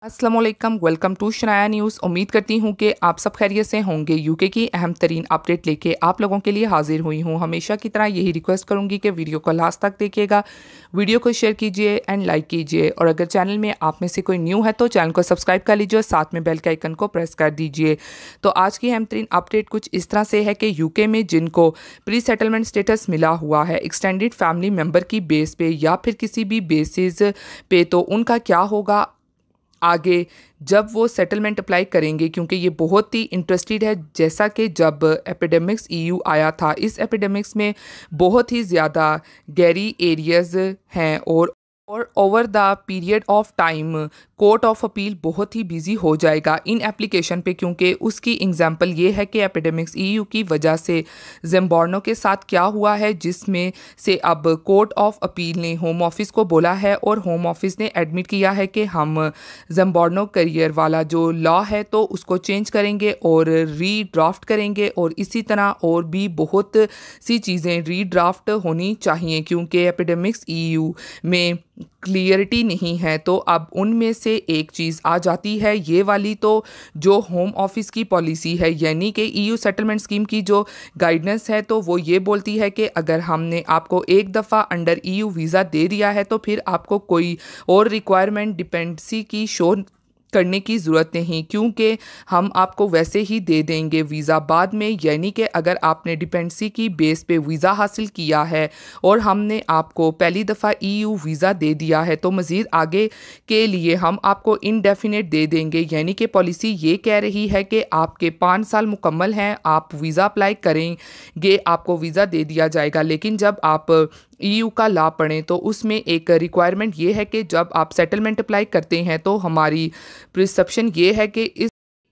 अस्सलाम वालेकुम, welcome to Shanaya news. उम्मीद करती हूँ कि आप सब खैरियत से होंगे। यूके की अहम तरीन अपडेट लेके आप लोगों के लिए हाजिर हुई हूँ। हमेशा की तरह यही रिक्वेस्ट करूँगी कि वीडियो को लास्ट तक देखिएगा, वीडियो को शेयर कीजिए एंड लाइक कीजिए, और अगर चैनल में आप में से कोई न्यू है तो चैनल को सब्सक्राइब कर लीजिए और साथ में बेल के आइकन को प्रेस कर दीजिए। तो आज की अहम तरीन अपडेट कुछ इस तरह से है कि यूके में जिनको प्री सेटलमेंट स्टेटस मिला हुआ है एक्सटेंडेड फैमिली मेम्बर की बेस पे या फिर किसी भी बेसिस पे, तो उनका क्या होगा आगे जब वो सेटलमेंट अप्लाई करेंगे, क्योंकि ये बहुत ही इंटरेस्टेड है। जैसा कि जब एपिडेमिक्स ईयू आया था, इस एपिडेमिक्स में बहुत ही ज़्यादा गहरी एरियाज़ हैं और over the period of time court of appeal बहुत ही बिजी हो जाएगा इन एप्लीकेशन पे, क्योंकि उसकी एग्जांपल ये है कि एपिडेमिक्स ईयू की वजह से ज़िम्बाब्वे के साथ क्या हुआ है, जिसमें से अब कोर्ट ऑफ अपील ने होम ऑफिस को बोला है और होम ऑफिस ने एडमिट किया है कि हम ज़िम्बाब्वे करियर वाला जो लॉ है तो उसको चेंज करेंगे और रीड्राफ्ट करेंगे, और इसी तरह और भी बहुत सी चीज़ें रीड्राफ्ट होनी चाहिए, क्योंकि एपिडेमिक्स ईयू में क्लियरिटी नहीं है। तो अब उनमें से एक चीज़ आ जाती है ये वाली, तो जो होम ऑफिस की पॉलिसी है यानी कि ईयू सेटलमेंट स्कीम की जो गाइडेंस है, तो वो ये बोलती है कि अगर हमने आपको एक दफ़ा अंडर ईयू वीज़ा दे दिया है तो फिर आपको कोई और रिक्वायरमेंट डिपेंडेंसी की शो करने की ज़रूरत नहीं, क्योंकि हम आपको वैसे ही दे देंगे वीज़ा बाद में। यानी कि अगर आपने डिपेंडेंसी की बेस पे वीज़ा हासिल किया है और हमने आपको पहली दफ़ा ईयू वीज़ा दे दिया है तो मज़ीद आगे के लिए हम आपको इनडेफिनेट दे देंगे। यानी कि पॉलिसी ये कह रही है कि आपके 5 साल मुकम्मल हैं, आप वीज़ा अप्लाई करेंगे, आपको वीज़ा दे दिया जाएगा। लेकिन जब आप ईयू का लॉ पढ़ें तो उसमें एक रिक्वायरमेंट ये है कि जब आप सेटलमेंट अप्लाई करते हैं तो हमारी प्रिस्क्रिप्शन ये है कि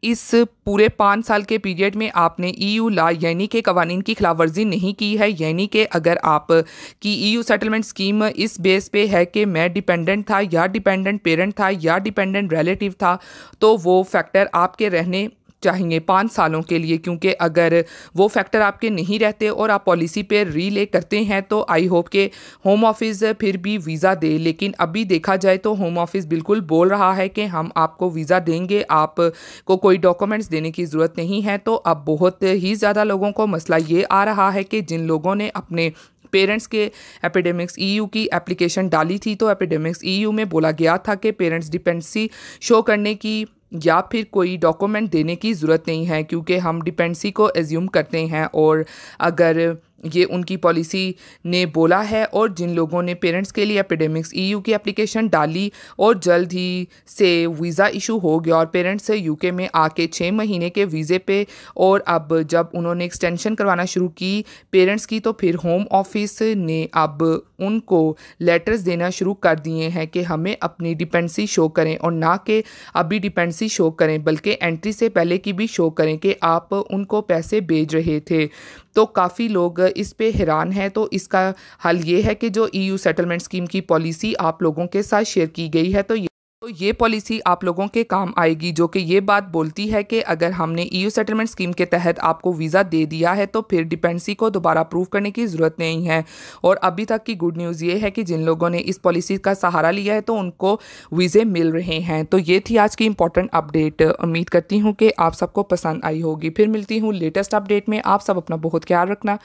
इस पूरे 5 साल के पीरियड में आपने ईयू लॉ यानी कि कवानीन की खिलाफवर्जी नहीं की है। यानी कि अगर आप की ईयू सेटलमेंट स्कीम इस बेस पे है कि मैं डिपेंडेंट था या डिपेंडेंट पेरेंट था या डिपेंडेंट रिलेटिव था, तो वो फैक्टर आपके रहने चाहिए 5 सालों के लिए, क्योंकि अगर वो फैक्टर आपके नहीं रहते और आप पॉलिसी पे रीले करते हैं तो आई होप के होम ऑफिस फिर भी वीज़ा दे। लेकिन अभी देखा जाए तो होम ऑफिस बिल्कुल बोल रहा है कि हम आपको वीज़ा देंगे, आपको कोई डॉक्यूमेंट्स देने की ज़रूरत नहीं है। तो अब बहुत ही ज़्यादा लोगों को मसला ये आ रहा है कि जिन लोगों ने अपने पेरेंट्स के एपिडेमिक्स ईयू की एप्लीकेशन डाली थी, तो एपिडेमिक्स ईयू में बोला गया था कि पेरेंट्स डिपेंडेंसी शो करने की या फिर कोई डॉक्यूमेंट देने की ज़रूरत नहीं है, क्योंकि हम डिपेंडेंसी को एज्यूम करते हैं। और अगर ये उनकी पॉलिसी ने बोला है, और जिन लोगों ने पेरेंट्स के लिए एपिडेमिक्स ईयू की एप्लीकेशन डाली और जल्द ही से वीज़ा इशू हो गया और पेरेंट्स यूके में आके 6 महीने के वीज़े पे, और अब जब उन्होंने एक्सटेंशन करवाना शुरू की पेरेंट्स की, तो फिर होम ऑफिस ने अब उनको लेटर्स देना शुरू कर दिए हैं कि हमें अपनी डिपेंडेंसी शो करें, और ना कि अभी डिपेंडेंसी शो करें बल्कि एंट्री से पहले की भी शो करें कि आप उनको पैसे भेज रहे थे। तो काफ़ी लोग इस पे हैरान हैं। तो इसका हल ये है कि जो ईयू सेटलमेंट स्कीम की पॉलिसी आप लोगों के साथ शेयर की गई है, तो ये पॉलिसी आप लोगों के काम आएगी, जो कि ये बात बोलती है कि अगर हमने ईयू सेटलमेंट स्कीम के तहत आपको वीज़ा दे दिया है तो फिर डिपेंडेंसी को दोबारा अप्रूव करने की ज़रूरत नहीं है। और अभी तक की गुड न्यूज़ ये है कि जिन लोगों ने इस पॉलिसी का सहारा लिया है तो उनको वीज़े मिल रहे हैं। तो ये थी आज की इंपॉर्टेंट अपडेट। उम्मीद करती हूँ कि आप सबको पसंद आई होगी। फिर मिलती हूँ लेटेस्ट अपडेट में। आप सब अपना बहुत ख्याल रखना।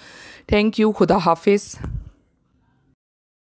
Thank you. खुदा हाफिज़।